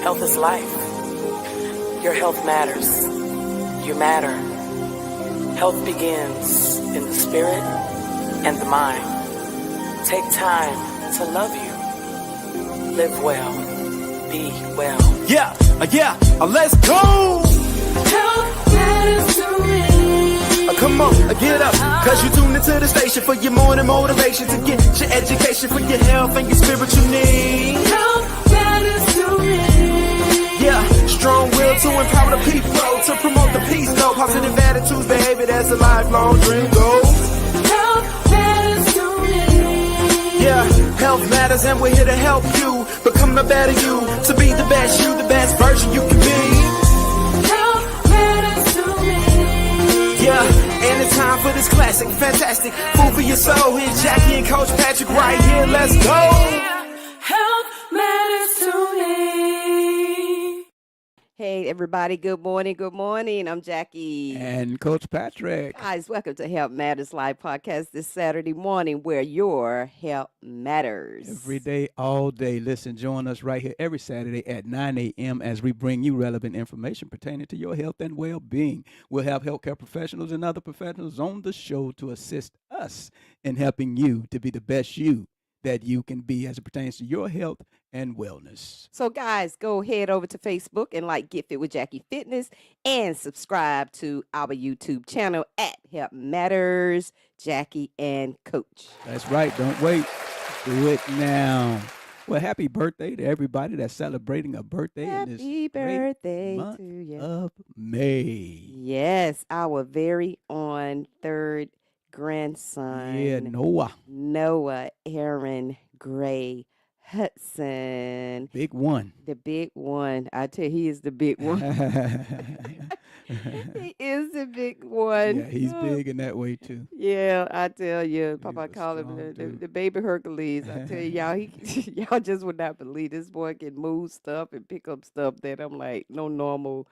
Health is life. Your health matters. You matter. Health begins in the spirit and the mind. Take time to love you. Live well. Be well. Let's go! Health matters to me. Come on, get up, cause you tuned into the station for your morning motivation to get your education for your health and your spiritual needs. Health matters to me. Yeah, strong will to empower the people, to promote the peace, though. Positive attitudes, behavior, that's a lifelong dream goal. Health matters to me. Yeah, health matters and we're here to help you become the better you, to be the best you, the best version you can be. Health matters to me. Yeah, and it's time for this classic, fantastic food for your soul. Here's Jackie and Coach Patrick right here. Let's go. Health matters to me. Hey, everybody. Good morning. Good morning. I'm Jackie. And Coach Patrick. Guys, welcome to Health Matters Live podcast this Saturday morning where your health matters. Every day, all day. Listen, join us right here every Saturday at 9 a.m. as we bring you relevant information pertaining to your health and well-being. We'll have healthcare professionals and other professionals on the show to assist us in helping you to be the best you that you can be as it pertains to your health and wellness. So, guys, go head over to Facebook and like Get Fit with Jackie Fitness and subscribe to our YouTube channel at Health Matters Jackie and Coach. That's right. Don't wait. Do it now. Well, happy birthday to everybody that's celebrating a birthday in this Happy great birthday month to you. of May. Yes, our very own third grandson. Yeah, Noah. Noah Aaron Gray Hudson. Big one. The big one. I tell you, he is the big one. He is the big one. Yeah, he's Oh, big in that way too. Yeah, I tell you, Papa a call him strong dude. the baby Hercules. I tell you, y'all, y'all just would not believe this boy can move stuff and pick up stuff that I'm like no normal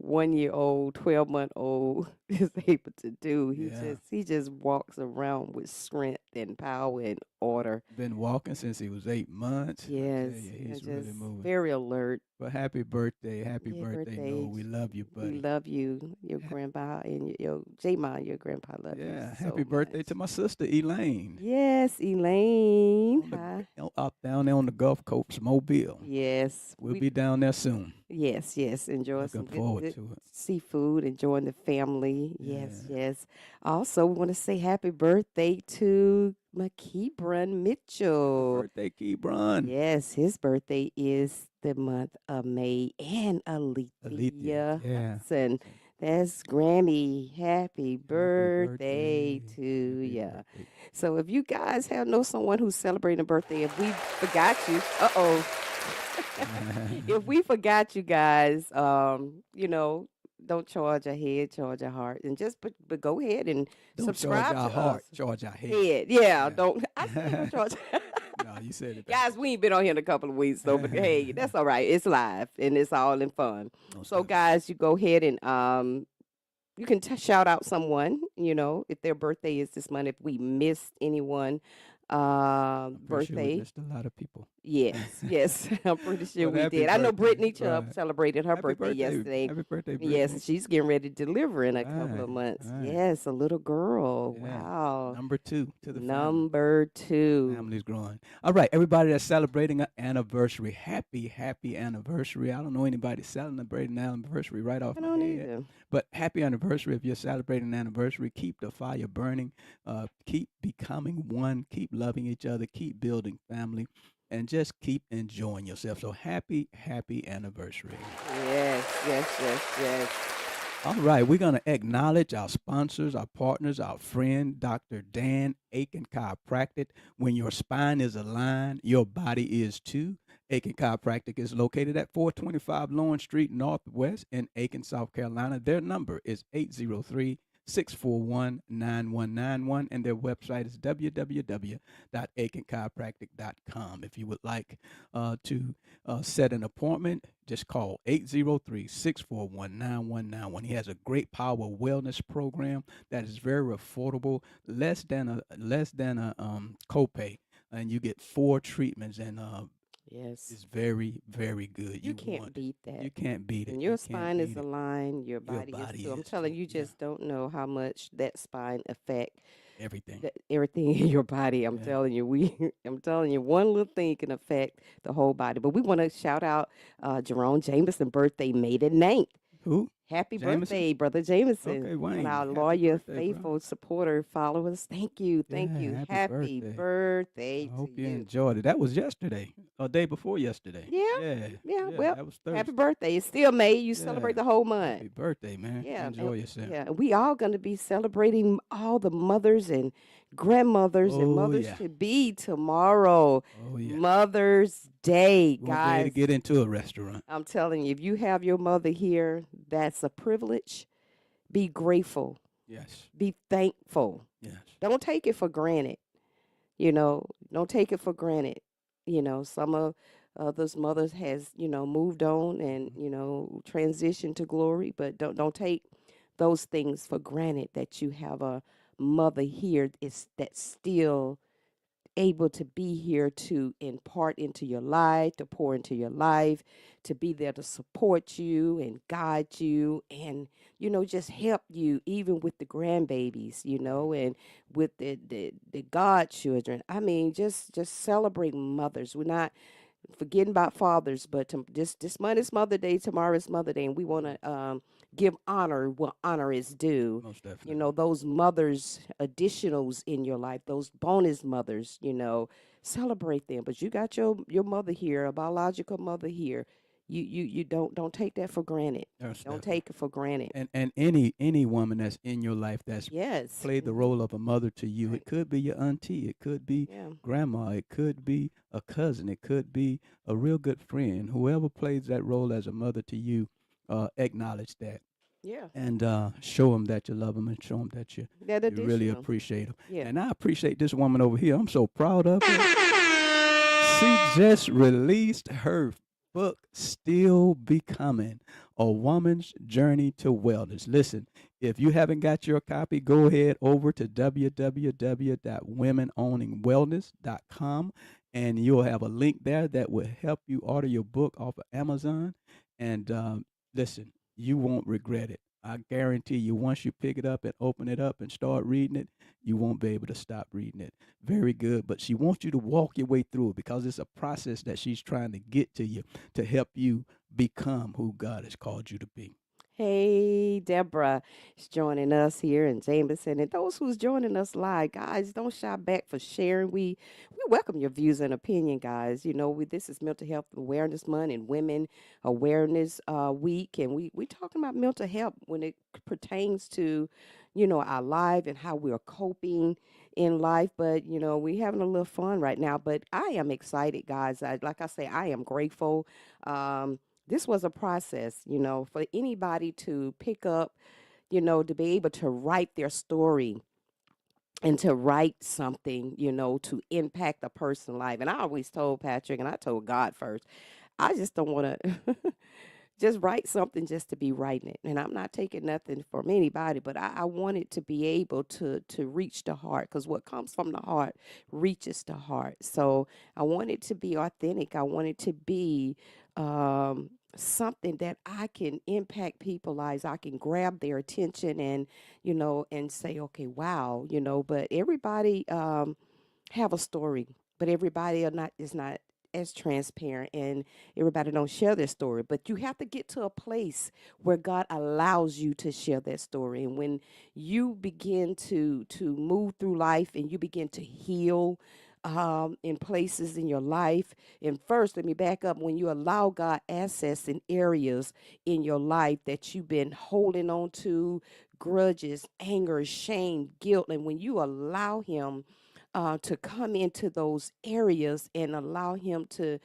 1-year-old, 12-month-old is able to do. Yeah. He just walks around with strength and power and order. Been walking since he was 8 months. I tell Yes, you, and he's really just moving. very alert. But happy birthday, happy Yeah, birthday, birthday. Noah. We love you, buddy. We love you, your grandpa, and your J-Ma, your grandpa love you. Yeah, so happy birthday much. to my sister Elaine. Yes, Elaine. On the- Hi. Up down there on the Gulf Coast, Mobile. Yes. We'll be down there soon. Yes, enjoy Looking some forward good to it. seafood, enjoying the family. Yes, Yeah. yes. Also, we want to say happy birthday to McKeebron Mitchell. Birthday, Kebron. Yes, his birthday is the month of May. And Alethea Yeah. Hudson. That's Grammy. Happy birthday to Happy ya. birthday. So if you guys know someone who's celebrating a birthday, if we forgot you, if we forgot you guys, don't charge our head, charge our heart, and just but go ahead and Don't subscribe charge our to heart, us. charge our head. Head, yeah, don't. I said don't charge. No, you said it. Guys, we ain't been on here in a couple of weeks, though, but hey, that's all right. It's live and it's all in fun. Most So, definitely. guys, you go ahead and you can shout out someone, if their birthday is this month. If we missed anyone, I'm pretty sure we birthday. missed a lot of people. Yes, I'm pretty sure Well, we happy did. I know birthday. Brittany Chubb Right. celebrated her Happy birthday yesterday. Happy birthday, Brittany. Yes, she's getting ready to deliver in a couple of Right, months. right. Yes, a little girl. Yeah. Wow. Number 2 to the family. Number 2. Family's growing. All right, everybody that's celebrating an anniversary, happy anniversary. I don't know anybody celebrating an anniversary right off I my don't head. either. But happy anniversary if you're celebrating an anniversary. Keep the fire burning. Keep becoming one. Keep loving each other. Keep building family. And just keep enjoying yourself. So happy anniversary. Yes. All right, we're going to acknowledge our sponsors, our partners, our friend, Dr. Dan Aiken Chiropractic. When your spine is aligned, your body is too. Aiken Chiropractic is located at 425 Lawrence Street Northwest in Aiken, South Carolina. Their number is 803-641-9191, and their website is www.aikenchiropractic.com. If you would like to set an appointment, just call 803-641-9191. He has a great power wellness program that is very affordable, less than a copay, and you get 4 treatments and Yes. is very, very good. You You can't want beat that. you can't beat it. And You your can't spine is beat it. aligned, your Your body is body too. I'm is too. telling you, Yeah, just don't know how much that spine affect everything. everything in your body. I'm Yeah. telling you, I'm telling you, one little thing can affect the whole body. But we want to shout out Jerome Jameson birthday, May the 9th. Who? Happy Jameson? birthday, Brother Jameson. Okay, One of Wayne. our Happy loyal, birthday, bro. faithful supporter, followers. Thank you. Thank Yeah, you. happy Happy birthday. birthday I to hope you you. enjoyed it. That was yesterday, or day before yesterday. Yeah. Yeah, Yeah. yeah, Well, that was happy Thursday. birthday. It's still May. You Yeah, celebrate the whole month. happy birthday, man. Yeah, Enjoy yourself. yeah, and we all going to be celebrating all the mothers and grandmothers and Oh mothers yeah, to be tomorrow, oh yeah. Mother's Day, You won't be able to guys. get into a restaurant. I'm telling you, if you have your mother here, that's a privilege. Be grateful, Yes, be thankful. yes. Don't take it for granted. Don't take it for granted. Some of those mothers has moved on and transitioned to glory, but don't take those things for granted that you have a mother here is that's still able to be here to impart into your life, to pour into your life, to be there to support you and guide you and just help you even with the grandbabies, and with the godchildren. I mean, just celebrate mothers. We're not forgetting about fathers, but this month is Mother Day, tomorrow is Mother Day, and we want to give honor what honor is due. Most definitely. Those mothers, additionals in your life, those bonus mothers, celebrate them. But you got your mother here, a biological mother here. You don't take that for granted. Most Don't definitely. take it for granted. And any woman that's in your life that's Yes. played the role of a mother to you. Right. It could be your auntie, it could be Yeah. grandma, it could be a cousin, it could be a real good friend. Whoever plays that role as a mother to you, acknowledge that Yeah. and show them that you love them and show them that That you really additional. appreciate them. Yeah. And I appreciate this woman over here. I'm so proud of her. She just released her book, Still Becoming, A Woman's Journey to Wellness. Listen, if you haven't got your copy, go ahead over to www.womenowningwellness.com and you'll have a link there that will help you order your book off of Amazon. And listen, you won't regret it. I guarantee you, once you pick it up and open it up and start reading it, you won't be able to stop reading it. Very good. But she wants you to walk your way through it because it's a process that she's trying to get to you to help you become who God has called you to be. Hey, Deborah is joining us here in Jameson. And those who's joining us live, guys, don't shy back for sharing. We welcome your views and opinion, guys. This is Mental Health Awareness Month and Women Awareness Week. And we talking about mental health when it pertains to, our life and how we are coping in life. But, we having a little fun right now. But I am excited, guys. Like I say, I am grateful. This was a process, for anybody to pick up, to be able to write their story and to write something, to impact a person's life. And I always told Patrick, and I told God first, I just don't want to just write something just to be writing it. And I'm not taking nothing from anybody, but I wanted to be able to reach the heart because what comes from the heart reaches the heart. So I wanted to be authentic. I wanted to be something that I can impact people's lives. I can grab their attention and, and say, okay, wow, but everybody have a story, but everybody is not as transparent and everybody don't share their story. But you have to get to a place where God allows you to share that story. And when you begin to move through life and you begin to heal in places in your life. And first, let me back up. When you allow God access in areas in your life that you've been holding on to, grudges, anger, shame, guilt, and when you allow Him to come into those areas and allow Him to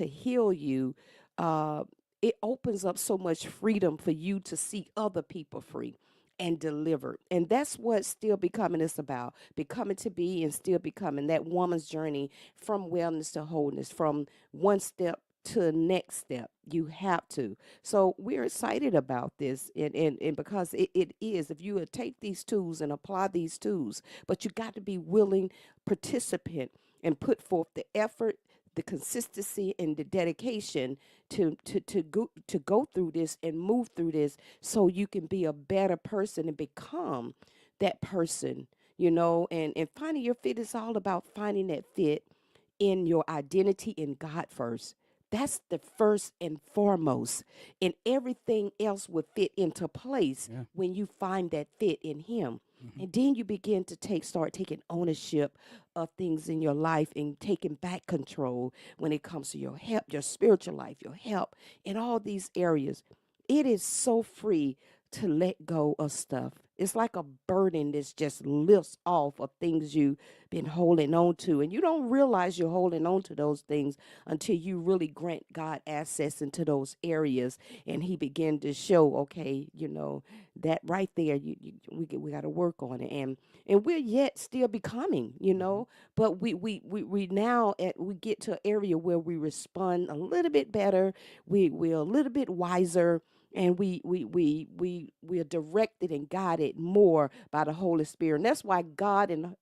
heal you, it opens up so much freedom for you to see other people free and delivered. And that's what Still Becoming is about. Becoming to be and still becoming that woman's journey from wellness to wholeness, from one step to the next step. You have to. So we're excited about this. And because it is, if you would take these tools and apply these tools, but you got to be willing participant and put forth the effort, the consistency and the dedication to go through this and move through this so you can be a better person and become that person, and finding your fit is all about finding that fit in your identity in God first. That's the first and foremost. And everything else will fit into place Yeah. when you find that fit in Him. Mhm. And then you begin to start taking ownership of things in your life and taking back control when it comes to your health, your spiritual life, your health, in all these areas. It is so free to let go of stuff. It's like a burden that's just lifts off of things you've been holding on to. And you don't realize you're holding on to those things until you really grant God access into those areas and He begin to show, okay, that right there, we got to work on it. And we're yet still becoming, but we now we get to an area where we respond a little bit better. We're a little bit wiser, and we are directed and guided more by the Holy Spirit. And that's why God, and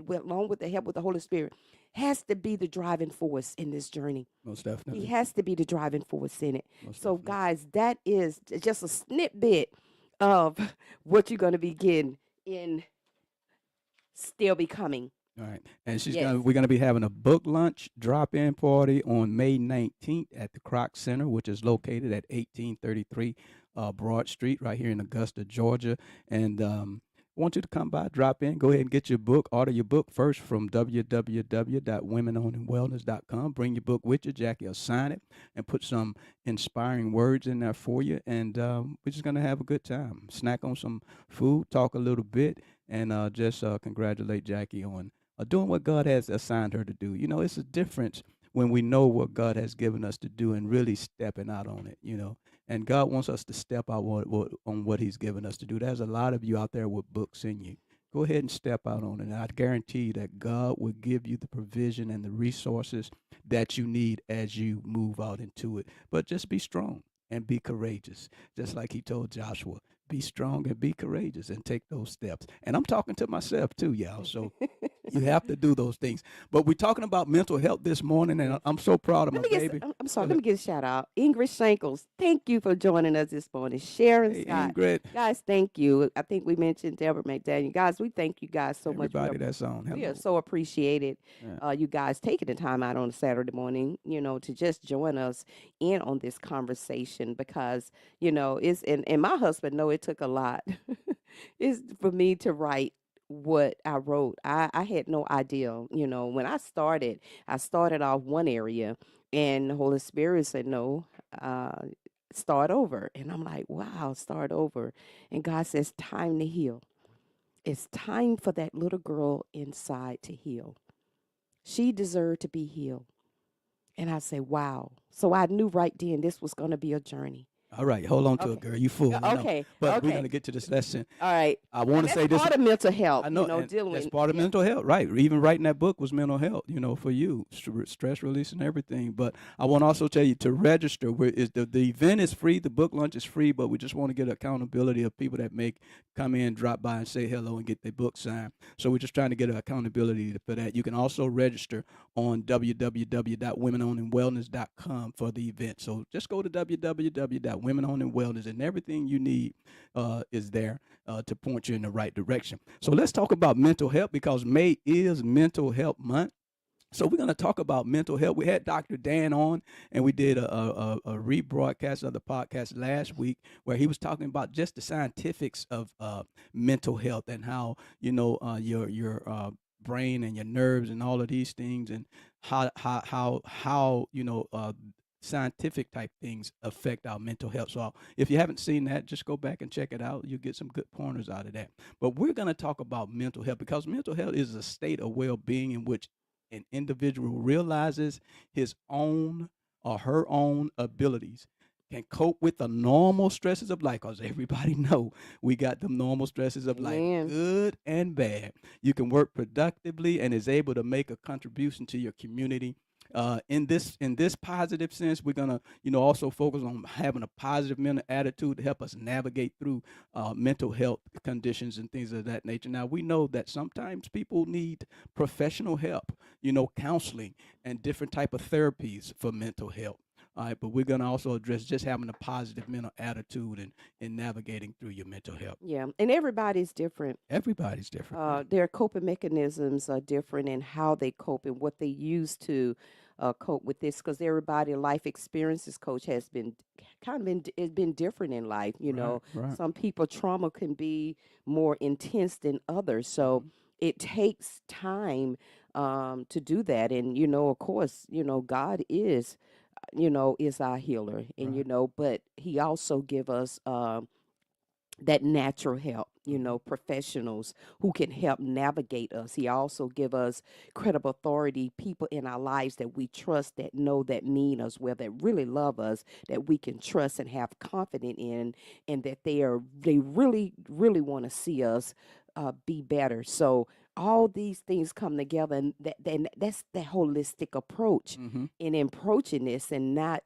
along with the help with the Holy Spirit, has to be the driving force in this journey. Most He definitely. has to be the driving force in it. Most So, definitely. guys, that is just a snippet of what you're going to be getting in Still Becoming. All right. And Yes. we're gonna be having a book lunch drop-in party on May 19th at the Kroc Center, which is located at 1833 Broad Street, right here in Augusta, Georgia. And I want you to come by, drop in, go ahead and get your book. Order your book first from www.womenonandwellness.com. Bring your book with you. Jackie will sign it and put some inspiring words in there for you. And we're just gonna have a good time. Snack on some food, talk a little bit, and just congratulate Jackie on doing what God has assigned her to do. It's a difference when we know what God has given us to do and really stepping out on it. And God wants us to step out on what He's given us to do. There's a lot of you out there with books in you. Go ahead and step out on it. And I guarantee you that God will give you the provision and the resources that you need as you move out into it. But just be strong and be courageous, just like He told Joshua. Be strong and be courageous and take those steps. And I'm talking to myself too, y'all. So you have to do those things. But we're talking about mental health this morning, and Yes. I'm so proud of my Let me get. baby. I'm Go sorry. Let ahead. me give a shout out. Ingrid Shankles, thank you for joining us this morning. Sharon Hey, Scott, Ingrid, guys, thank you. I think we mentioned Deborah McDaniel. Guys, we thank you guys so much. everybody that's on. We Hello. are so appreciated. Yeah. You guys taking the time out on a Saturday morning, to just join us in on this conversation because it's and my husband know it took a lot. It's for me to write what I wrote. I had no idea, when I started off one area and the Holy Spirit said, no, start over. And I'm like, wow, start over. And God says, time to heal. It's time for that little girl inside to heal. She deserved to be healed. And I say, wow. So I knew right then this was going to be a journey. All right, hold on to it, Okay. girl. You fool. I know. Okay. But we're Okay. gonna get to this lesson. All right. I want to say this. Part of mental health, I know, and dealing that's with part of yeah. mental health, right? Even writing that book was mental health, for you, stress release and everything. But I want to also tell you to register. The event is free, the book lunch is free, but we just want to get accountability of people that may come in, drop by, and say hello and get their book signed. So we're just trying to get an accountability for that. You can also register on www.womenonandwellness.com for the event. So just go to www.womenonandwellness, and everything you need is there to point you in the right direction. So let's talk about mental health because May is Mental Health Month. So we're going to talk about mental health. We had Dr. Dan on, and we did a rebroadcast of the podcast last week where he was talking about just the scientifics of mental health and how your brain and your nerves and all of these things, and how scientific type things affect our mental health. So if you haven't seen that, just go back and check it out. You'll get some good pointers out of that. But we're going to talk about mental health because mental health is a state of well-being in which an individual realizes his own or her own abilities, can cope with the normal stresses of life, because everybody know we got the normal stresses of life, Amen. good and bad. You can work productively and is able to make a contribution to your community, In this positive sense, we're gonna also focus on having a positive mental attitude to help us navigate through mental health conditions and things of that nature. Now we know that sometimes people need professional help, counseling and different type of therapies for mental health. All right, but we're gonna also address just having a positive mental attitude and navigating through your mental health. Yeah, and everybody's different. Everybody's different. Their coping mechanisms are different in how they cope and what they use to cope with this. Because everybody life experiences, coach, has been it's been different in life. Right. Some people trauma can be more intense than others, so it takes time to do that. And of course, God is our healer, and Right. but He also give us that natural help, professionals who can help navigate us. He also give us credible authority, people in our lives that we trust, that know, that mean us well, that really love us, that we can trust and have confidence in, and that they really, really want to see us be better. So all these things come together, and that's the holistic approach Mm-hmm. in approaching this, and not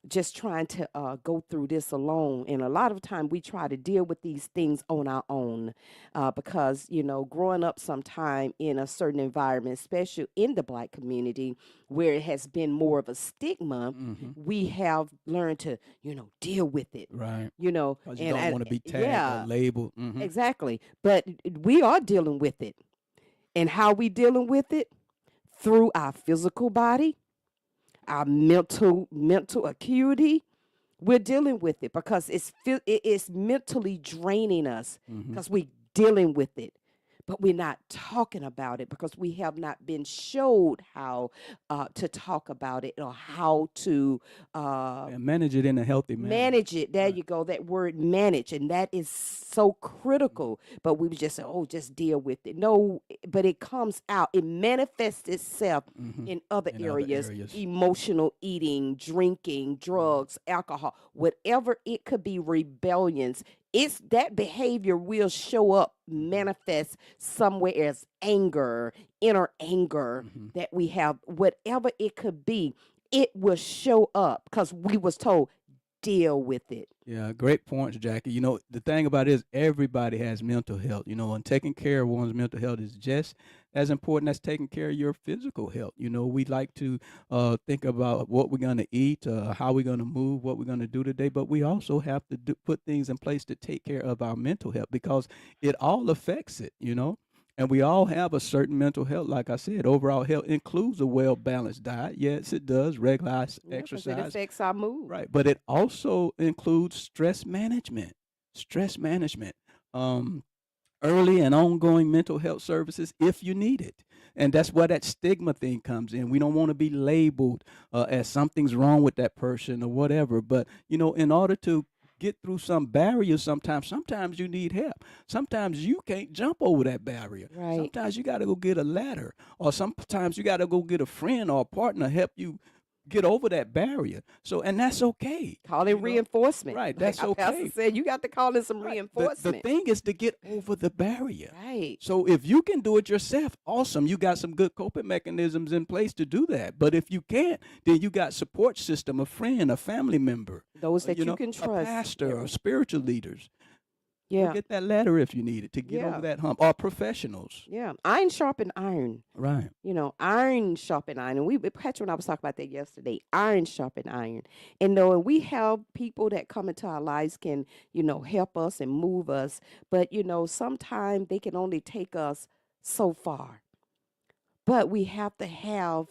just trying to go through this alone. And a lot of time we try to deal with these things on our own because, growing up sometime in a certain environment, especially in the Black community, where it has been more of a stigma, Mm-hmm. we have learned to, deal with it, Right. you know, Because you and don't want to be tagged yeah, or labeled. Mm-hmm. exactly. But we are dealing with it. And how we dealing with it? Through our physical body, our mental acuity. We're dealing with it because it is mentally draining us Mm-hmm. because we're dealing with it, but we're not talking about it because we have not been showed how to talk about it, or how to And manage it in a healthy manner. manage it. There Right. you go, that word manage, and that is so critical. But we would just say, oh, just deal with it. No, but it comes out, it manifests itself Mm-hmm. in other In other areas: areas. emotional eating, drinking, drugs, alcohol, whatever it could be, rebellions. It's that behavior will show up, manifest somewhere as anger, inner anger Mm-hmm. that we have, whatever it could be, it will show up because we was told deal with it. Yeah, great points, Jackie. The thing about it is everybody has mental health, and taking care of one's mental health is just as important as taking care of your physical health. We like to think about what we're going to eat, how we're going to move, what we're going to do today, but we also have to put things in place to take care of our mental health because it all affects it. And we all have a certain mental health. Like I said, overall health includes a well-balanced diet. Yes, it does. Regular Yeah, 'cause it exercise. affects our mood. Right, but it also includes stress management. Stress management, um, early and ongoing mental health services if you need it, and that's where that stigma thing comes in. We don't want to be labeled as something's wrong with that person or whatever. But in order to get through some barriers, sometimes you need help. Sometimes you can't jump over that barrier. Right. Sometimes you got to go get a ladder, or sometimes you got to go get a friend or a partner help you get over that barrier. So, and that's okay. Call it reinforcement. Right, Like that's our pastor okay. said, you got to call it some Right. reinforcement. The thing is to get over the barrier. Right. So if you can do it yourself, awesome. You got some good coping mechanisms in place to do that. But if you can't, then you got support system, a friend, a family member, Those that you can a trust. pastor, Yeah. or spiritual leaders. Yeah. Get that ladder if you need it to get Yeah. over that hump. Or professionals. Yeah. Iron sharpen iron. Right. Iron sharpen iron. And Patrick and I was talking about that yesterday. Iron sharpen iron. And we have people that come into our lives can, help us and move us. But, sometimes they can only take us so far. But we have to have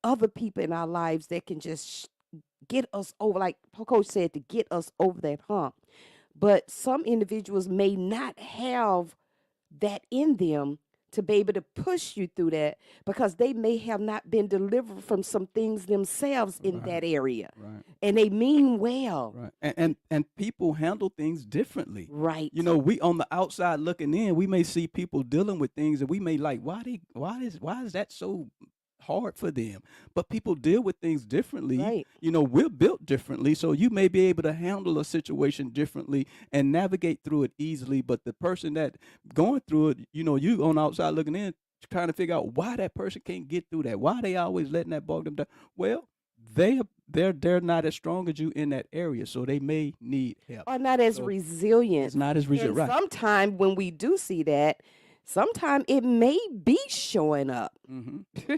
other people in our lives that can just get us over, like Coach said, to get us over that hump. But some individuals may not have that in them to be able to push you through that because they may have not been delivered from some things themselves in Right. that area. Right. And they mean well. Right. And people handle things differently. Right. We on the outside looking in, we may see people dealing with things and we may like, why is that so hard for them? But people deal with things differently. Right. We're built differently, so you may be able to handle a situation differently and navigate through it easily. But the person that going through it, you on the outside looking in, trying to figure out why that person can't get through that. Why they always letting that bog them down? Well, they're not as strong as you in that area, so they may need help. Or not as So resilient. it's not as resilient, And right? sometimes when we do see that, sometimes it may be showing up Mm-hmm.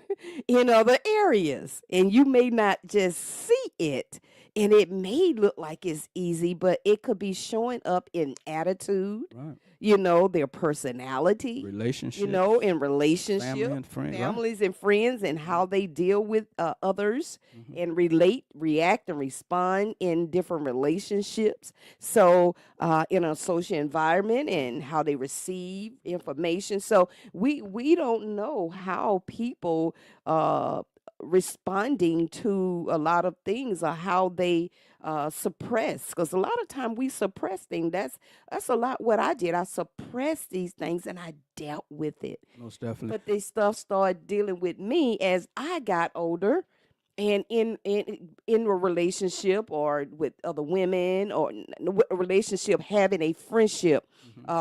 in other areas, and you may not just see it. And it may look like it's easy, but it could be showing up in attitude, Right. their personality, Relationships, in relationship, family and friends, right? families and friends, and how they deal with others Mhm. and relate, react, and respond in different relationships. So, in a social environment and how they receive information. So, we don't know how people responding to a lot of things or how they suppress, because a lot of time we suppress things. That's a lot what I did. I suppressed these things and I dealt with it, Most definitely. but this stuff started dealing with me as I got older, and in a relationship or with other women, or a relationship, having a friendship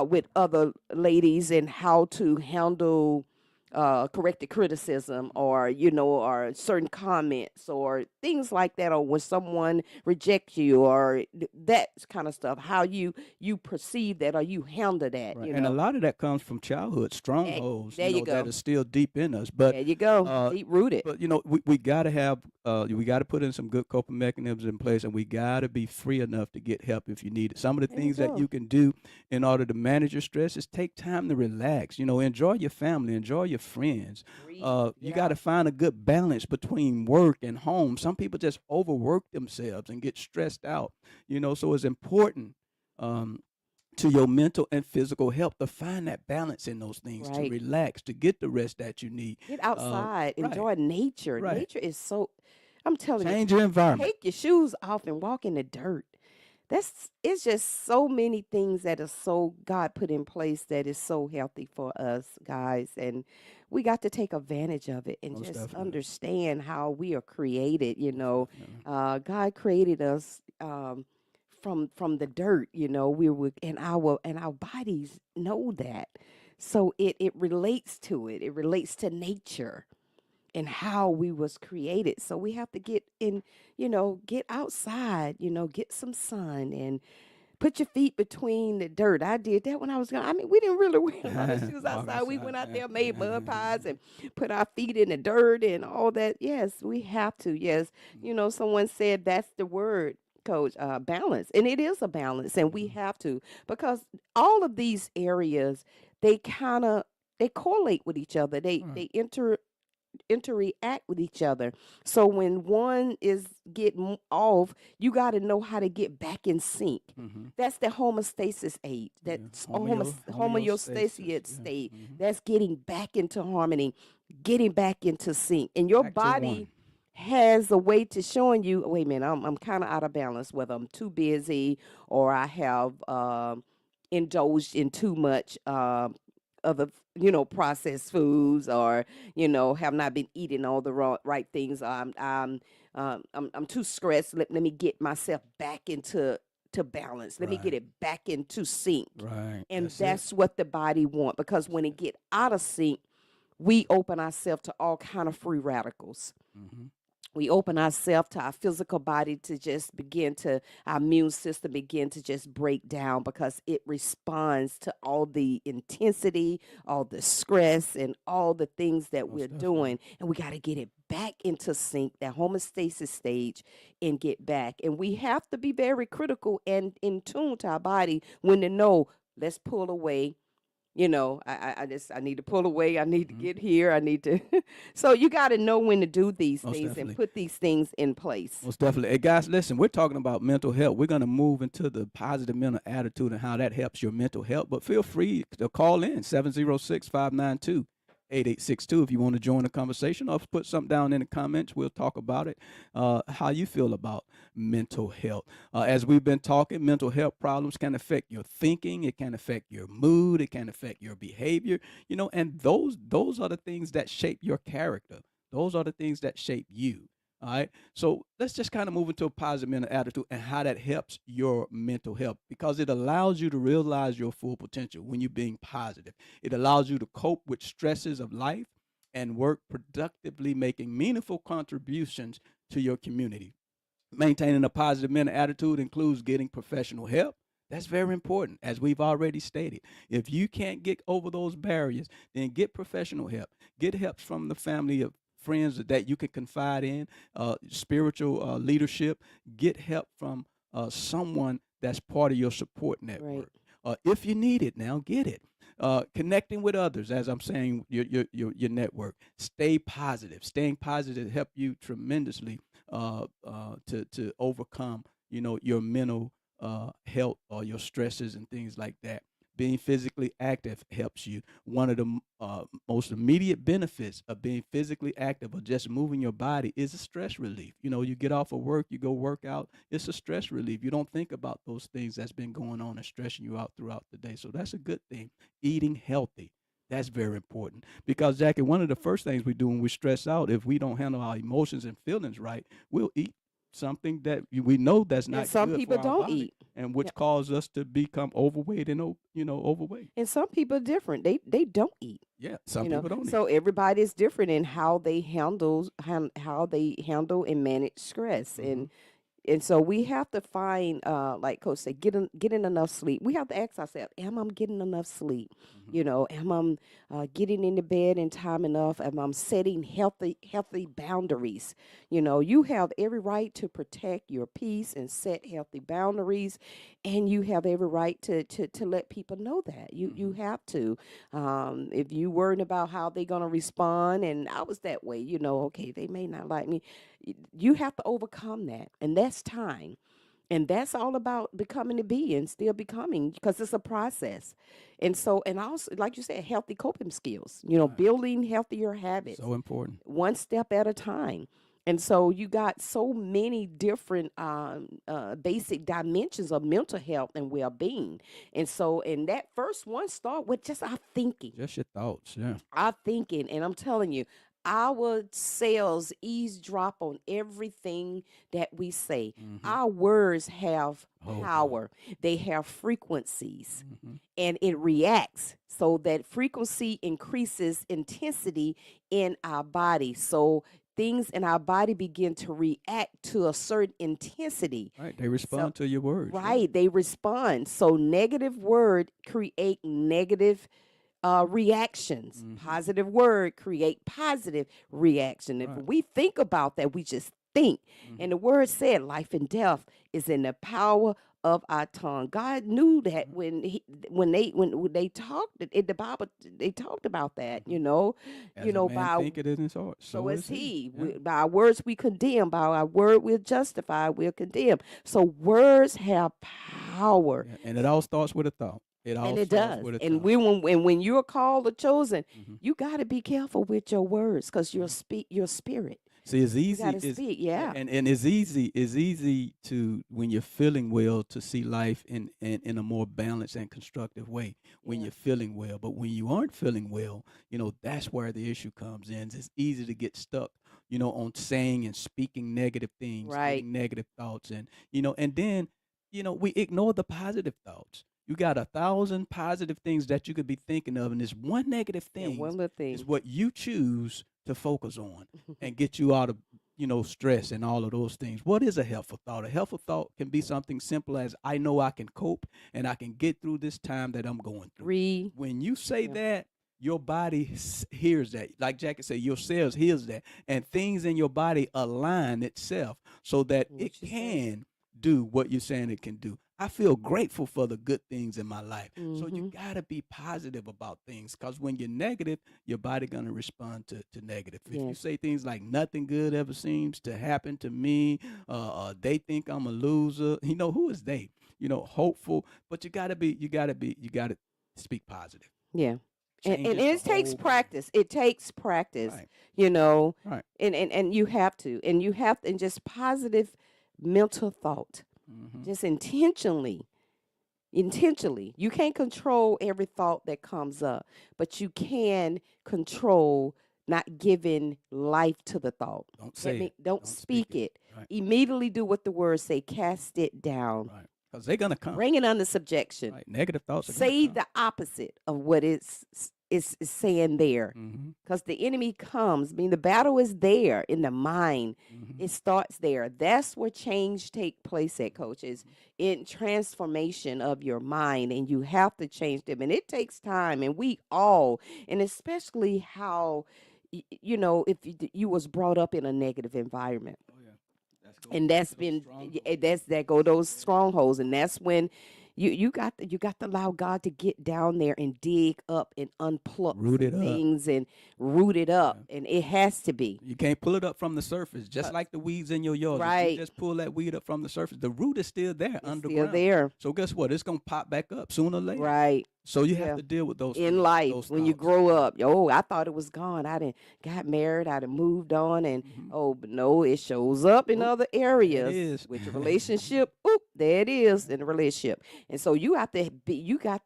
with other ladies, and how to handle corrected criticism, or or certain comments or things like that, or when someone rejects you, or that kind of stuff, how you perceive that or you handle that. Right. And a lot of that comes from childhood strongholds, there you that go. are still deep in us. But There you go, uh, deep rooted. but we gotta have we gotta put in some good coping mechanisms in place, and we gotta be free enough to get help if you need it. Some of the There you things that go. you can do in order to manage your stress is take time to relax. Enjoy your family, enjoy your friends. Breathe. You Yeah. got to find a good balance between work and home. Some people just overwork themselves and get stressed out. So it's important. Um, to your mental and physical health to find that balance in those things, to Right. relax, to get the rest that you need. Get Uh, outside, right, enjoy nature. right. Nature is so, I'm telling you, Change your environment. take your shoes off and walk in the dirt. It's just so many things that are so God put in place that is so healthy for us, guys, and we got to take advantage of it and Most just definitely. understand how we are created. Definitely. God created us from the dirt. We were, and our bodies know that, so it relates to it. It relates to nature and how we was created. So we have to get in, get outside, get some sun and put your feet between the dirt. I did that when I was young. I mean, we didn't really wear a lot of shoes Walk outside. We outside, went out yeah. there, made mud pies, and put our feet in the dirt and all that. Yes, we have to. Yes, someone said that's the word, Coach, balance, and it is a balance, and we have to, because all of these areas, they kind of they correlate with each other. They interact with each other. So when one is getting off, you got to know how to get back in sync. Mhm. That's the homeostasis age. Yeah. That's Homeostasis, homeostasis yeah. state. Mhm. That's getting back into harmony, getting back into sync. And your Back to body one. has a way to showing you, wait a minute, I'm kind of out of balance, whether I'm too busy or I have indulged in too much other processed foods, or have not been eating all the right things. I'm too stressed. Let me get myself back into balance. Let me get Right. it back into sync. Right. And That's it. that's what the body want, because when it get out of sync, we open ourselves to all kind of free radicals. Mhm. We open ourselves to our physical body to just begin to, our immune system begin to just break down, because it responds to all the intensity, all the stress, and all the things that Most we're definitely. doing. And we got to get it back into sync, that homeostasis stage, and get back. And we have to be very critical and in tune to our body when to know, let's pull away. I need to pull away. I need to Mhm. get here. I need to. So you got to know when to do these Most things definitely. and put these things in place. Most definitely. Hey, guys, listen, we're talking about mental health. We're going to move into the positive mental attitude and how that helps your mental health. But feel free to call in 706-592-8862 if you want to join the conversation, or put something down in the comments. We'll talk about it, how you feel about mental health. As we've been talking, mental health problems can affect your thinking. It can affect your mood. It can affect your behavior, and those are the things that shape your character. Those are the things that shape you. All right. So let's just kind of move into a positive mental attitude and how that helps your mental health because it allows you to realize your full potential when you're being positive. It allows you to cope with stresses of life and work productively, making meaningful contributions to your community. Maintaining a positive mental attitude includes getting professional help. That's very important, as we've already stated. If you can't get over those barriers, then get professional help. Get help from the family of friends that you can confide in, spiritual leadership. Get help from someone that's part of your support Right. network. If you need it now, get it. Connecting with others, as I'm saying, your network. Stay positive. Staying positive help you tremendously to overcome, your mental health or your stresses and things like that. Being physically active helps you. One of the most immediate benefits of being physically active or just moving your body is a stress relief. You get off of work, you go work out. It's a stress relief. You don't think about those things that's been going on and stressing you out throughout the day. So that's a good thing. Eating healthy. That's very important because, Jackie, one of the first things we do when we stress out, if we don't handle our emotions and feelings right, we'll eat something that we know that's And not some good people for our don't body, eat. and which Yeah. cause us to become overweight and overweight. And some people are different. They don't eat. Yeah, some You know, people don't eat. so everybody's different in how they how they handle and manage stress, Hmm. and so we have to find, like Coach said, getting enough sleep. We have to ask ourselves, am I getting enough sleep? Hmm. Am I getting into bed in time enough? Am I setting healthy boundaries? You have every right to protect your peace and set healthy boundaries, and you have every right to let people know that. You Hmm. have to. If you worrying about how they're gonna respond, and I was that way, okay, they may not like me. You have to overcome that, and that's time, and that's all about becoming a being, still becoming, because it's a process. And so, and also, like you said, healthy coping skills, Right. building healthier habits So important. one step at a time. And so you got so many different basic dimensions of mental health and well-being. And so, and that first one start with just our thinking, Just your thoughts. Yeah. and I'm telling you, our cells eavesdrop on everything that we say. Hmm. Our words have Oh boy. power, they have frequencies, Hmm. and it reacts. So that frequency increases intensity in our body. So things in our body begin to react to a certain intensity. Right. They So, respond to your words. Yeah. right, they respond. So negative word create negative reactions. Hmm. Positive word create positive reaction. If Right. we think about that, we just think. Hmm. And the word said, life and death is in the power of our tongue. God knew that when they talked in the Bible, they talked about that. Hmm. As a man By think it in his heart, so so is is he. he. Yeah. By our words we condemn. By our word we'll justify. We'll condemn. So words have power. Yeah. And it all starts with a thought. It all And it starts does. with a And thought. when you're called or chosen, Hmm. you got to be careful with your words, because you'll speak your spirit. See, it's You got easy. to speak. Yeah, Yeah. and it's easy. It's easy to when you're feeling well to see life in a more balanced and constructive way when Yeah. you're feeling well. But when you aren't feeling well, that's where the issue comes in. It's easy to get stuck, on saying and speaking negative things, Right. getting negative thoughts, and then we ignore the positive thoughts. You got 1,000 positive things that you could be thinking of, and this one negative Yeah. thing One little is thing. what you choose to focus on and get you out of stress and all of those things. What is a helpful thought? A helpful thought can be something simple as, I know I can cope and I can get through this time that I'm going through. Read. When you say Yeah. that, your body hears that. Like Jackie said, your cells hears that, and things in your body align itself so that What it you say. can do what you're saying it can do. I feel grateful for the good things in my life. So you Mm-hmm. gotta be positive about things, because when you're negative, your body gonna respond to negative. If you Yes. say things like nothing good ever seems to happen to me, they think I'm a loser. Who is they? Hopeful, but you gotta speak positive. Yeah. And Changes it the takes whole game. practice. It takes practice, Right, you know, right. and you have to, and just positive mental thought, Hmm. just intentionally. You can't control every thought that comes up, but you can control not giving life to the thought. Don't That say mean- it. don't speak speak it. Right. Immediately do what the words say. Cast it down. Right. Because they're gonna come. Bring it under subjection. Right. Negative thoughts are gonna Say come. the opposite of what is saying there. Mm-hmm. Because the enemy comes. I mean, the battle is there in the mind. Mm-hmm. It starts there. That's where change take place at, coaches, in transformation of your mind, and you have to change them. And it takes time, and we all, and especially how, if you was brought up in a negative environment, Oh yeah. and that's been that go those strongholds, and that's when you got to allow God to get down there and dig up and unplug Root it up. things and root it up, and it has to be You can't pull it up from the surface, just like the weeds in your yard. If right. you just pull that weed up from the surface, the root is still there It's underground. still there, So guess what? It's gonna pop back up sooner or later. right? So you Yeah. have to deal with those In things, life, those when you thoughts. grow up, I thought it was gone. I didn't got married. I done moved on, and but no, it shows up in Oop, other It areas is. with your relationship. Oop, there it is in the relationship, and so you got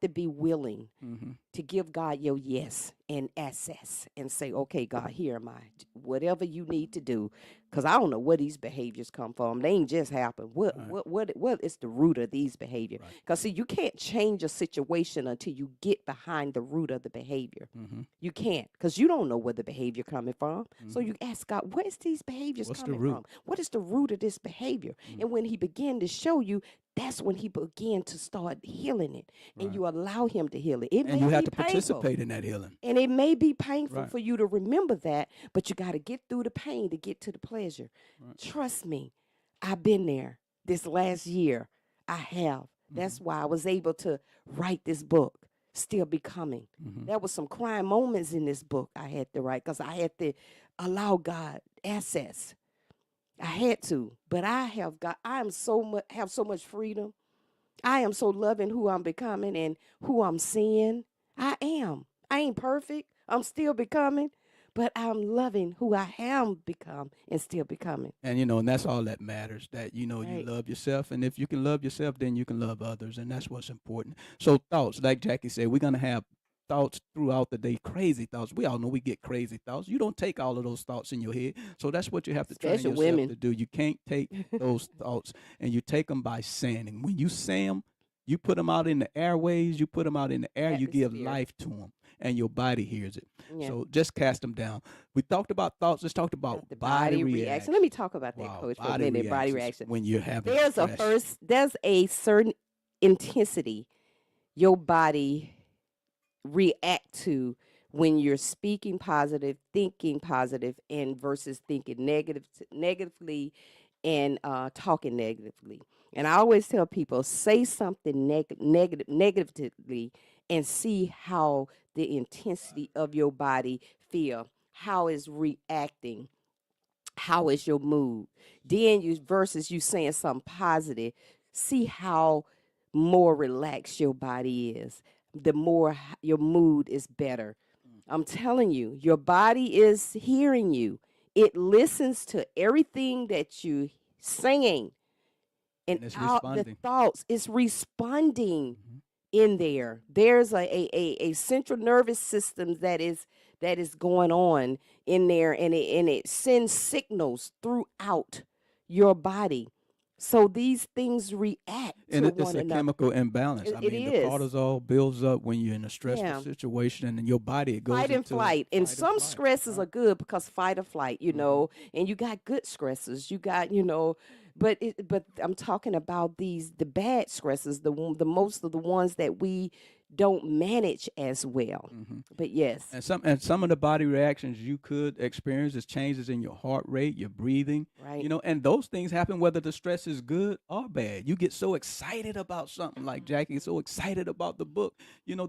to be willing Mm-hmm. to give God your yes and access and say, okay, God, here am I. Whatever you need to do, because I don't know where these behaviors come from. They ain't just happen. What is the root of these behaviors? Right. Because see, you can't change a situation until you get behind the root of the behavior. Mm-hmm. You can't, because you don't know where the behavior coming from. So you ask God, where's these behaviors What's the coming root? from? What is the root of this behavior? And when he began to show you, that's when he began to start healing it, and Right. you allow him to heal it. It And may you have be to painful, participate in that healing. and it may be painful Right. for you to remember that, but you got to get through the pain to get to the pleasure. Right. Trust me, I've been there. This last year, I have. That's Mm-hmm. why I was able to write this book, Still Becoming. Mm-hmm. There was some crying moments in this book I had to write because I had to allow God access. I had to, but I am have so much freedom. I am so loving who I'm becoming and who I'm seeing. I am. I ain't perfect. I'm still becoming, but I'm loving who I am become and still becoming. And and that's all that matters. That you Right. love yourself, and if you can love yourself, then you can love others, and that's what's important. So thoughts, like Jackie said, we're gonna have thoughts throughout the day, crazy thoughts. We all know we get crazy thoughts. You don't take all of those thoughts in your head, so that's what you have to train Especially yourself women. to do. You can't take those thoughts, and you take them by saying. And when you say them, you put them out in the airways. You put them out in the air. You give Atmosphere. life to them, and your body hears it. Yeah. So just cast them down. We talked about thoughts. Let's talk about The body reaction. reaction. Let me talk about that, Wow, Coach, for a minute. Body reactions reaction. when you're having There's a certain intensity your body react to when you're speaking positive, thinking positive, and versus thinking negatively and talking negatively. And I always tell people, say something negatively and see how the intensity of your body feel, how it's reacting, how is your mood. Then you versus you saying something positive, see how more relaxed your body is. The more your mood is better. I'm telling you, your body is hearing you. It listens to everything that you saying, And it's out the responding. thoughts. It's responding Mhm. in there. There's a central nervous system that is going on in there, and it sends signals throughout your body. So these things react And to it's one a another. chemical imbalance. It- I it mean, the is. cortisol builds up when you're in a stressful Yeah. situation, and then your body it goes Fight and into flight. And fight some flight, stresses right? are good because fight or flight, and you got good stresses. You got, but I'm talking about the bad stresses, the most of the ones that we don't manage as well. Mhm. But yes. And some of the body reactions you could experience is changes in your heart rate, your breathing, Right. and those things happen whether the stress is good or bad. You get so excited about something like Jackie, so excited about the book,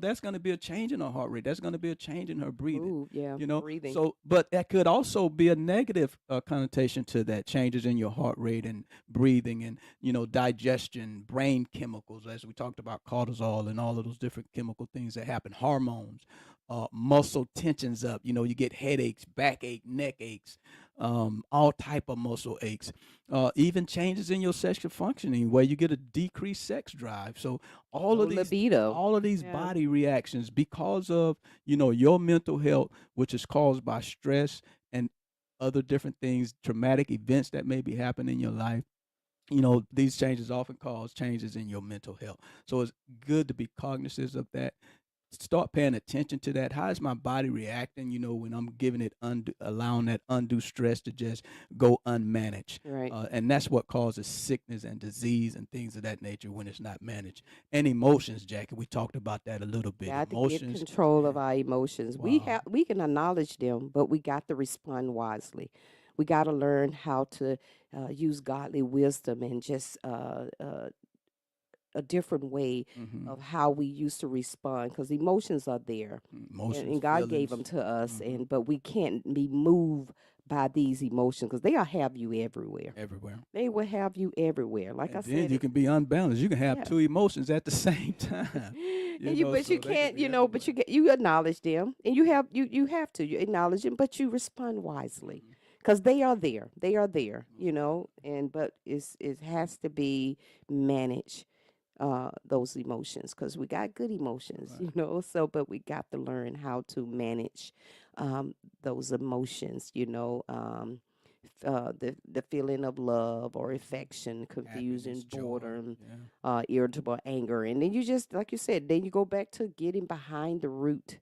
that's going to be a change in her heart rate. That's going to be a change in her breathing. Ooh, yeah. Breathing. So, but that could also be a negative connotation to that, changes in your heart rate and breathing and, digestion, brain chemicals, as we talked about cortisol and all of those different chemical things that happen, hormones, muscle tensions up, you get headaches, backache, neck aches, all type of muscle aches, even changes in your sexual functioning where you get a decreased sex drive. So all No of these libido. all of these Yeah. body reactions because of your mental health, which is caused by stress and other different things, traumatic events that may be happening in your life. These changes often cause changes in your mental health. So it's good to be cognizant of that. Start paying attention to that. How is my body reacting, when I'm giving it allowing that undue stress to just go unmanaged. Right. And that's what causes sickness and disease and things of that nature when it's not managed. And emotions, Jackie, we talked about that a little bit. Got to get Emotions. control of Yeah. our emotions. Wow. We can acknowledge them, but we got to respond wisely. We got to learn how to use godly wisdom and just a different way Hmm. of how we used to respond, because emotions are there, Emotions, and God gave feelings. them to us, Hmm. but we can't be moved by these emotions because they'll have you everywhere. Everywhere. They will have you everywhere. Like I And then said, you can be unbalanced. You can have yeah. two emotions at the same time. But you So they could can't, be but everywhere. you acknowledge them, and you have to, you acknowledge them, but you respond wisely Mhm. because they are there, Most and but it has to be managed, those emotions, because we got good emotions, definitely. so but we got to learn how to manage those emotions, the feeling of love or affection, Happiness, confusion, joy. boredom, Yeah. irritable anger, and then you just, like you said, then you go back to getting behind the root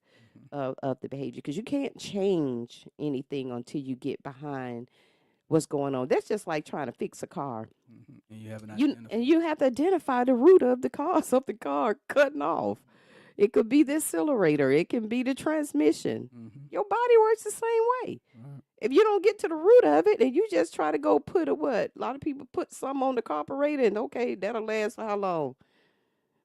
Hmm. of the behavior, because you can't change anything until you get behind what's going on. That's just like trying to fix a car. And you haven't And identified. you have to identify the root of the cause of the car cutting off. It could be the accelerator. It can be the transmission. Mm-hmm. Your body works the same way. Right. If you don't get to the root of it and you just try to go put a what? A lot of people put some on the carburetor and okay, that'll last for how long?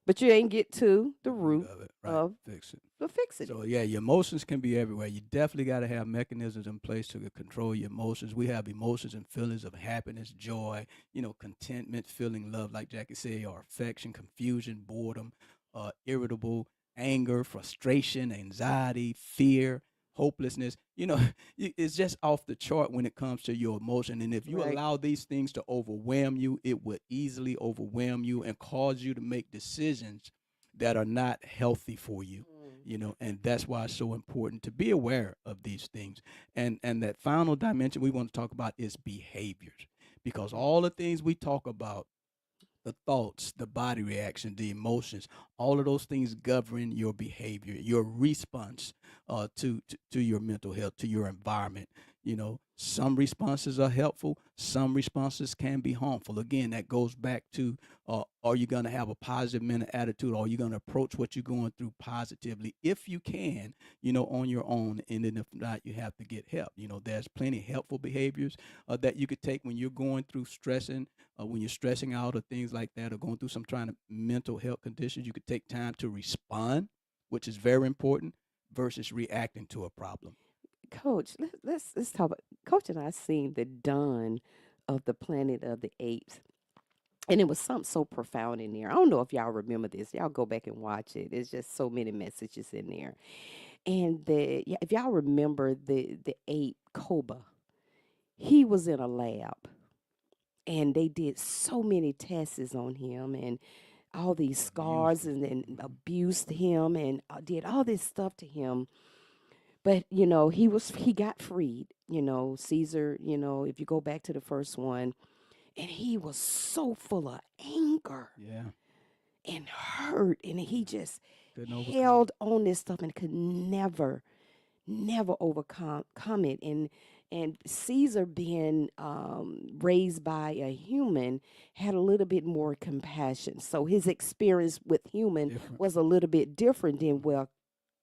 But you ain't get to the The root root of it. Right. of Fix it. the fixing it. So yeah, your emotions can be everywhere. You definitely got to have mechanisms in place to control your emotions. We have emotions and feelings of happiness, joy, contentment, feeling love, like Jackie said, or affection, confusion, boredom, irritable, anger, frustration, anxiety, fear, hopelessness. It's just off the chart when it comes to your emotion. And if you Right. allow these things to overwhelm you, it would easily overwhelm you and cause you to make decisions that are not healthy for you. And that's why it's so important to be aware of these things. And that final dimension we want to talk about is behaviors, because all the things we talk about, the thoughts, the body reaction, the emotions, all of those things govern your behavior, your response to your mental health, to your environment. Some responses are helpful, some responses can be harmful. Again, that goes back to, are you going to have a positive mental attitude? Are you going to approach what you're going through positively if you can, on your own? And then if not, you have to get help. There's plenty of helpful behaviors that you could take when you're going through stressing, when you're stressing out or things like that, or going through some kind of mental health conditions. You could take time to respond, which is very important, versus reacting to a problem. Coach, let's talk about Coach and I seen the dawn of the Planet of the Apes. And it was something so profound in there. I don't know if y'all remember this. Y'all go back and watch it. There's just so many messages in there. And yeah, if y'all remember the ape Koba, he was in a lab and they did so many tests on him and all these scars and Mhm. abused him and did all this stuff to him. But he got freed. Caesar. If you go back to the first one, and he was so full of anger Yeah, and hurt, and he just couldn't overcome held on this stuff and could never overcome it. And Caesar, being raised by a human, had a little bit more compassion. So his experience with human different. was a little bit different than where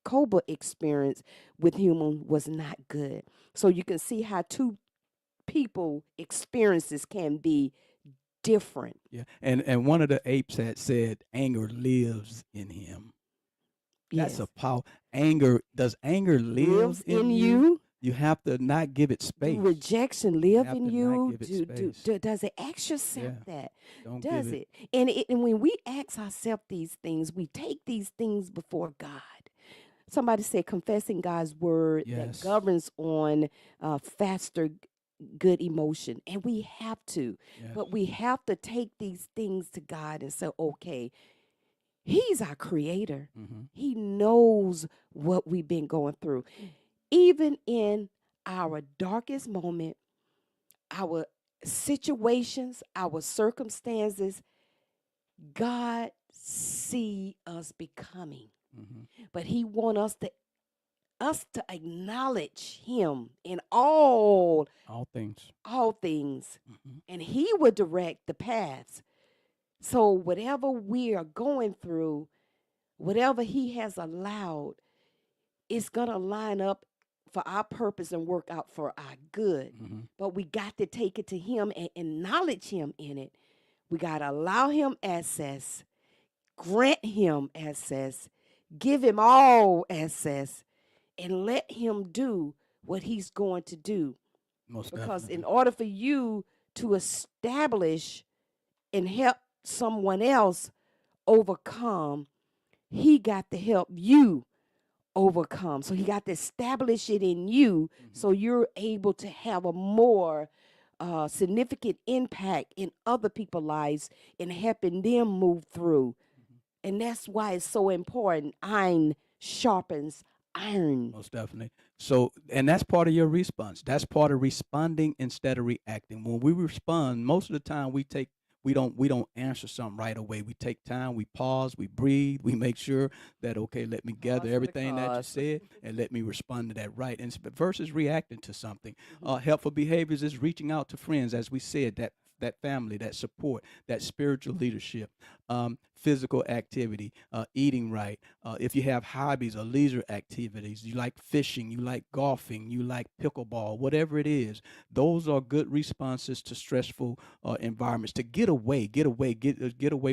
Koba experience with human was not good. So you can see how two people experiences can be different. Yeah, and one of the apes had said anger lives in him. That's a Yes. power. Does anger live Lives in in you? you. You have to not give it Do space. rejection You live have in to not you? give it space. Does it ask yourself Yeah, that? don't give Does it. it? And when we ask ourselves these things, we take these things before God. Somebody said confessing God's word that Yes. governs on faster good emotion, and we have to. Yes. But we have to take these things to God and say, okay, He's our creator. Mhm. He knows what we've been going through. Even in our darkest moment, our situations, our circumstances, God see us becoming. Mhm. But He want us to acknowledge Him in all All things. things, Mhm. and He would direct the paths. So whatever we are going through, whatever He has allowed, it's gonna line up for our purpose and work out for our good. Mhm. But we got to take it to Him and acknowledge Him in it. We got to allow Him access, grant Him access, give Him all access, and let Him do what He's going to do. Most Because in definitely. order for you to establish and help someone else overcome, He got to help you overcome. So He got to establish it in you so you're able to have a more significant impact in other people's lives and helping them move through. And that's why it's so important. Iron sharpens iron. Most definitely. So, and that's part of your response. That's part of responding instead of reacting. When we respond, most of the time we don't answer something right away. We take time, we pause, we breathe, we make sure that okay, let me gather Pause for the everything that you cause. said and let me respond to that right. And versus reacting to something. Mhm. Helpful behaviors is reaching out to friends, as we said, that family, that support, that spiritual leadership, physical activity, eating right. If you have hobbies or leisure activities, you like fishing, you like golfing, you like pickleball, whatever it is, those are good responses to stressful environments. To get away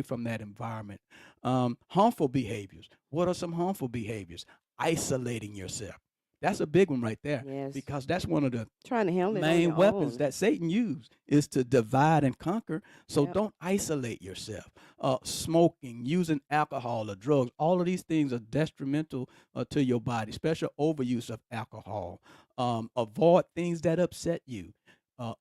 from that environment. Harmful behaviors. What are some harmful behaviors? Isolating yourself. That's a big one right there Yes. because that's one of the Trying to handle it on main your weapons own. that Satan used is to divide and conquer. So Yep. don't isolate yourself. Smoking, using alcohol or drugs, all of these things are detrimental to your body, especially overuse of alcohol. Avoid things that upset you.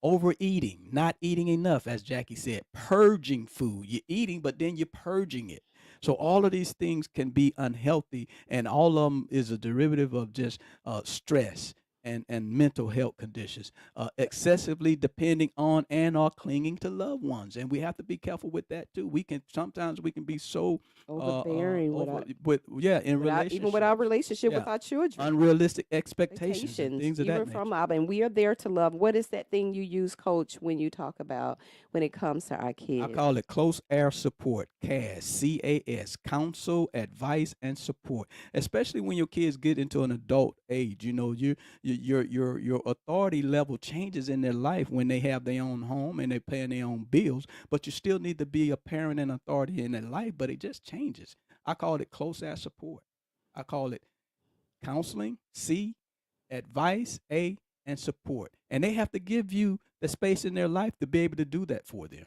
Overeating, not eating enough, as Jackie said, purging food. You're eating, but then you're purging it. So all of these things can be unhealthy, and all of them is a derivative of just stress and mental health conditions, excessively depending on and or clinging to loved ones, and we have to be careful with that too. Sometimes we can be so Overbearing over with yeah in even with our relationships, relationship with yeah, our children. unrealistic expectations and Expectations, things of that even nature. from our, and we are there to love. What is that thing you use, Coach, when you talk about when it comes to our I kids? call it close air support, CAS, CAS, counsel, advice, and support. Especially when your kids get into an adult age, your authority level changes in their life when they have their own home and they're paying their own bills. But you still need to be a parent and authority in their life, but it just changes. I call it close air support. I call it counseling, C, advice, A, and support. And they have to give you the space in their life to be able to do that for them.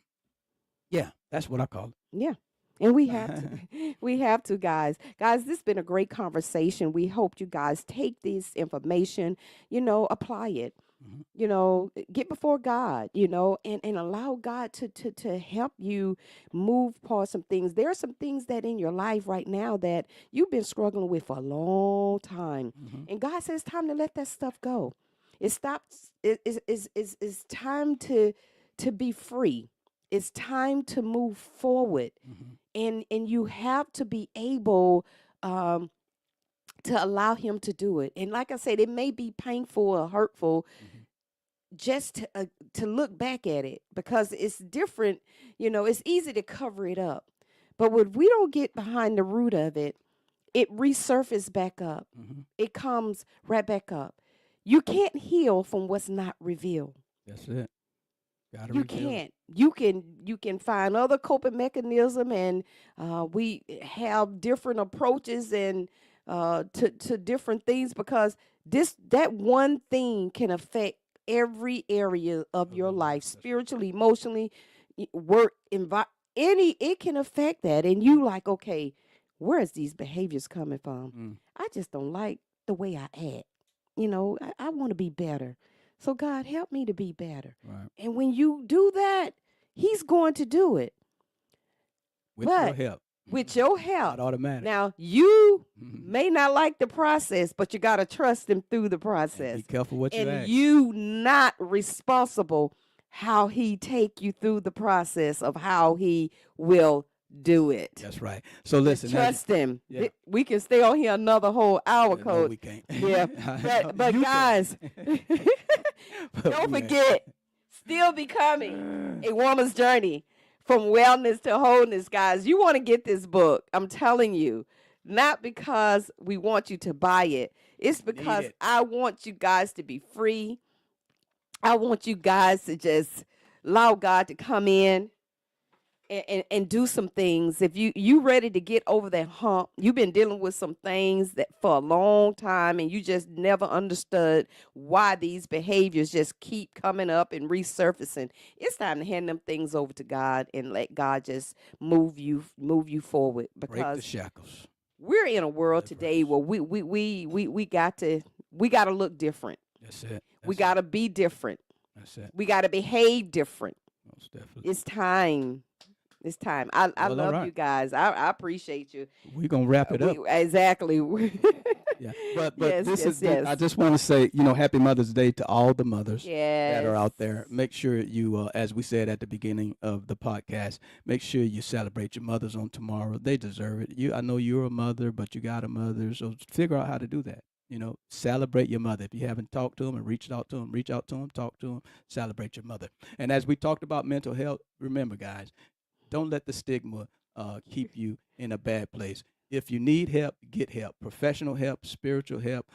Yeah, that's what I call Yeah. And we have it. to. We have to, guys. Guys, this has been a great conversation. We hope you guys take this information, apply it. Mhm. Get before God, and allow God to help you move past some things. There are some things that in your life right now that you've been struggling with for a long time. Mhm. And God says it's time to let that stuff go. It stops. It's time to be free. It's time to move forward. Mhm. And you have to be able um, to allow Him to do it. And like I said, it may be painful or hurtful Mhm. just to look back at it because it's different. It's easy to cover it up, but when we don't get behind the root of it, it resurfaces back up. Mhm. It comes right back up. You can't heal from what's not revealed. That's it. Gotta You reveal it. can't. You can find other coping mechanism, and we have different approaches and to different things because that one thing can affect every area of Of your your life. life, That's right. spiritually, emotionally, work, it can affect that, and you like, okay, where is these behaviors coming from? Mm. I just don't like the way I act. I want to be better. So God, help me to be better. Right. And when you do that, He's going to do it With your But- help. with your help. Not automatic. Now, you Mhm. may not like the process, but you got to trust Him through the And process. be careful what you And ask. you not responsible how He take you through the process of how He will do it. That's right. So listen. as- Trust Him. Yeah. We can stay on here another whole hour, no, Coach. we can't. Yeah, but You can. guys, But don't we- forget, Still Becoming a Woman's Journey from Wellness to Wholeness, guys. You want to get this book. I'm telling you, not because we want you to buy it. It's because it. I want you guys to be free. I want you guys to just allow God to come in and do some things. If you ready to get over that hump, you've been dealing with some things that for a long time and you just never understood why these behaviors just keep coming up and resurfacing. It's time to hand them things over to God and let God just move you forward, Break the because shackles. we're in a world today where we got to look different. That's it. We That's got it. to be different. That's it. We got to behave different. Most definitely. It's time. It's time. I Well, all love right. you guys. I appreciate you. We're gonna wrap it up. Exactly. Yeah. But Yes, this yes, is yes. I just want to say, Happy Mother's Day to all the mothers that are out Yes. there. Make sure you, as we said at the beginning of the podcast, make sure you celebrate your mothers on tomorrow. They deserve it. I know you're a mother, but you got a mother, so figure out how to do that. Celebrate your mother. If you haven't talked to them and reached out to them, reach out to them, talk to them, celebrate your mother. And as we talked about mental health, remember, guys, don't let the stigma keep you in a bad place. If you need help, get help. Professional help, spiritual help,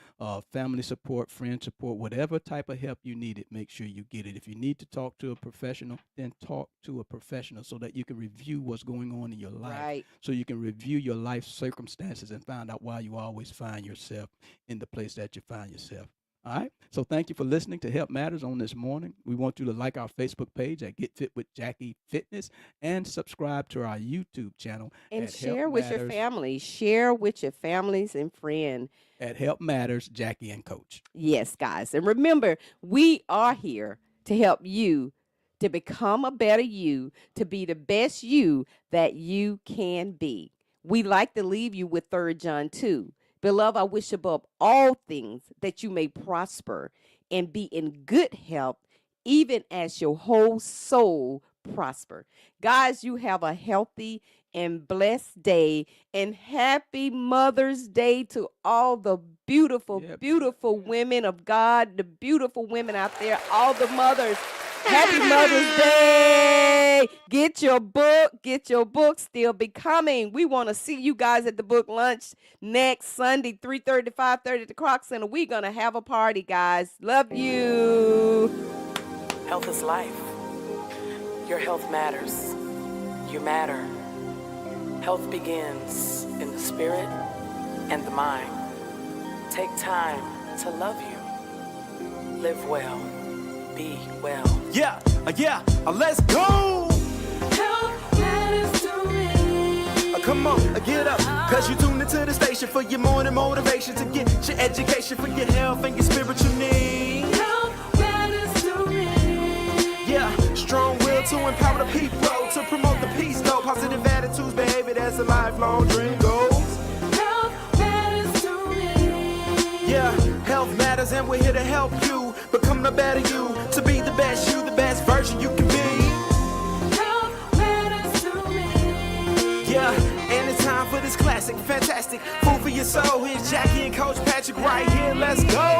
family support, friend support, whatever type of help you need it, make sure you get it. If you need to talk to a professional, then talk to a professional so that you can review what's going on in your life. Right. So you can review your life circumstances and find out why you always find yourself in the place that you find yourself. All right. So thank you for listening to Help Matters on this morning. We want you to like our Facebook page at Get Fit with Jackie Fitness and subscribe to our YouTube channel And at share Help with your Matters- family. Share with your families and friends. at Help Matters Jackie and Coach. Yes, guys. And remember, we are here to help you to become a better you, to be the best you that you can be. We like to leave you with 3 John 2. Beloved, I wish above all things that you may prosper and be in good health, even as your whole soul prosper. Guys, you have a healthy and blessed day, and happy Mother's Day to all the beautiful, Yep. beautiful women of God, the beautiful women out there, all the mothers. Happy Mother's Day. Get your book, Still Becoming. We want to see you guys at the book lunch next Sunday, 3:30 to 5:30 at the Croc Center. We're going to have a party, guys. Love you. Health is life. Your health matters. You matter. Health begins in the spirit and the mind. Take time to love you. Live well. Be well. Yeah, let's go. Health matters to me. Come on, get up. Cause you tuned into the station for your morning motivation to get your education for your health and your spiritual needs. Health matters to me. Yeah, strong will to empower the people, to promote the peace, though. Positive attitudes, behavior, that's a lifelong dream goals. Health matters to me. Yeah, health matters and we're here to help you become the better you, to be the best version you can be. Health matters to me. Yeah, and it's time for this classic, fantastic food for your soul. Here's Jackie and Coach Patrick right here. Let's go.